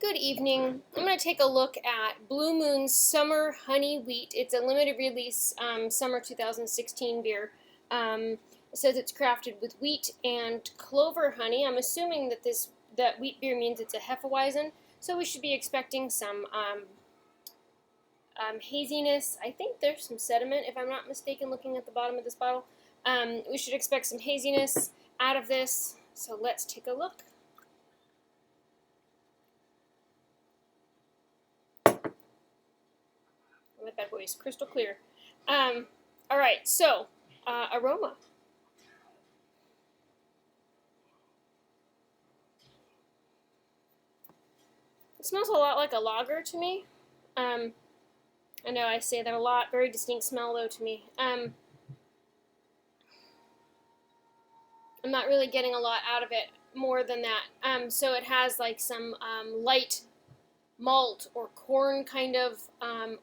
Good evening. I'm going to take a look at Blue Moon's Summer Honey Wheat. It's a limited release summer 2016 beer. It says it's crafted with wheat and clover honey. I'm assuming that wheat beer means it's a Hefeweizen, so we should be expecting some haziness. I think there's some sediment, if I'm not mistaken, looking at the bottom of this bottle. We should expect some haziness out of this, so let's take a look. That bad boy is crystal clear. All right, so aroma. It smells a lot like a lager to me. I know I say that a lot. Very distinct smell though to me. I'm not really getting a lot out of it more than that. So it has like some light malt or corn kind of,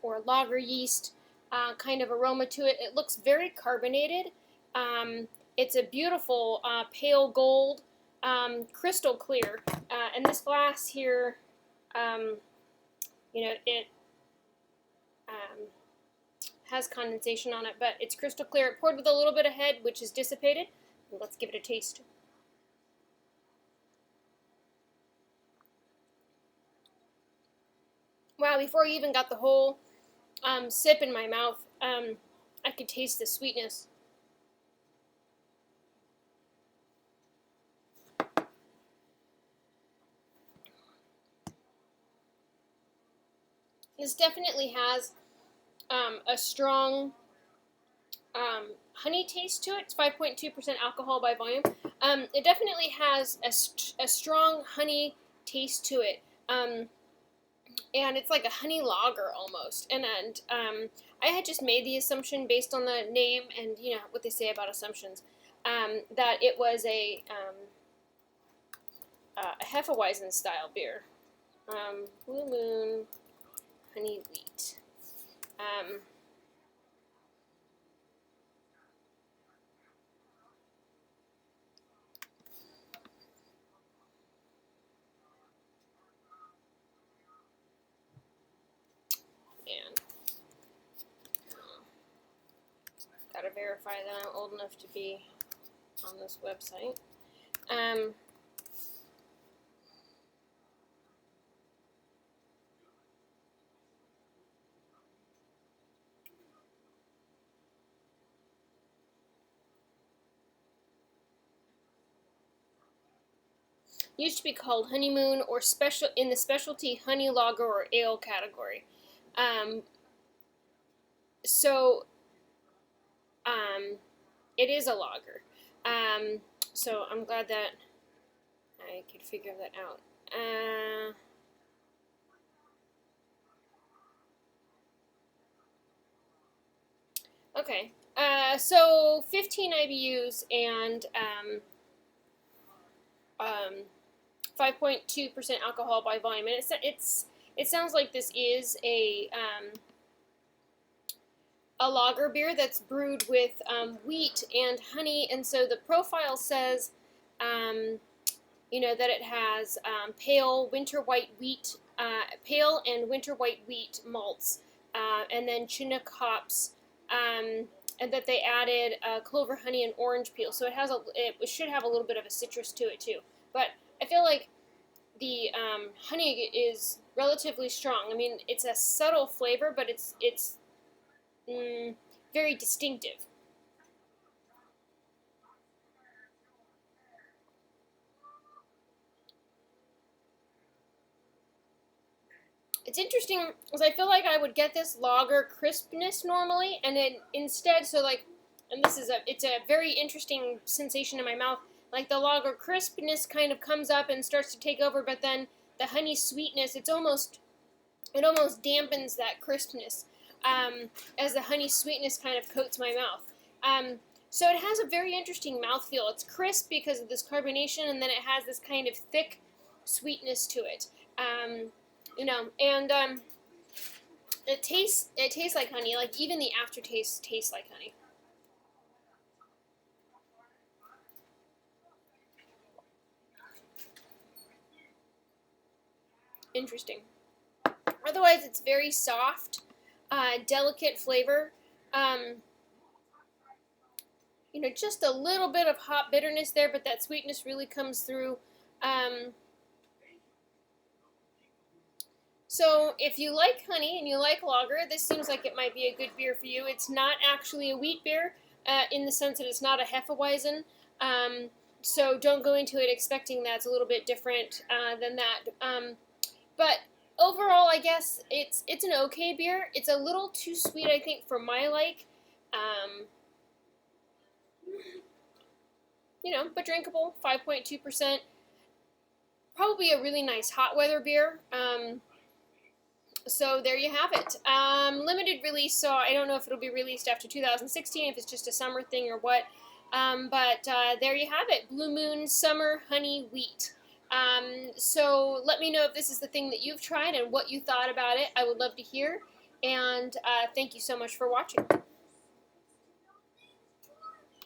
or lager yeast kind of aroma to it. It looks very carbonated. It's a beautiful pale gold, crystal clear. And this glass here, it has condensation on it, but it's crystal clear. It poured with a little bit of head, which is dissipated. Let's give it a taste. Wow, before I even got the whole sip in my mouth, I could taste the sweetness. This definitely has a strong honey taste to it. It's 5.2% alcohol by volume. It definitely has a strong honey taste to it. And it's like a honey lager almost. And I had just made the assumption based on the name and what they say about assumptions, that it was a Hefeweizen style beer. Blue Moon Honey Wheat. And gotta verify that I'm old enough to be on this website. Used to be called Honeymoon or special in the specialty honey lager or ale category. It is a lager. So I'm glad that I could figure that out. Okay. So 15 IBUs and 5.2% alcohol by volume, and it sounds like this is a lager beer that's brewed with wheat and honey, and so the profile says, that it has pale winter white wheat, pale and winter white wheat malts, and then Chinook hops, and that they added clover honey and orange peel. So it should have a little bit of a citrus to it too. But I feel like the honey is relatively strong. I mean, it's a subtle flavor, but it's very distinctive. It's interesting because I feel like I would get this lager crispness normally, and then instead, and it's a very interesting sensation in my mouth. Like the lager crispness kind of comes up and starts to take over, but then the honey sweetness, it almost dampens that crispness, as the honey sweetness kind of coats my mouth. So it has a very interesting mouthfeel. It's crisp because of this carbonation, and then it has this kind of thick sweetness to it. And it tastes like honey. Like even the aftertaste tastes like honey. Interesting. Otherwise, it's very soft, delicate flavor. You know, just a little bit of hop bitterness there, but that sweetness really comes through. So if you like honey and you like lager, this seems like it might be a good beer for you. It's not actually a wheat beer in the sense that it's not a Hefeweizen. So don't go into it expecting that's a little bit different than that. But overall, I guess it's an okay beer. It's a little too sweet, I think, for my like. You know, but drinkable, 5.2%. Probably a really nice hot weather beer. So there you have it. Limited release, so I don't know if it'll be released after 2016, if it's just a summer thing or what. But there you have it, Blue Moon Summer Honey Wheat. So let me know if this is the thing that you've tried and what you thought about it. I would love to hear. And thank you so much for watching.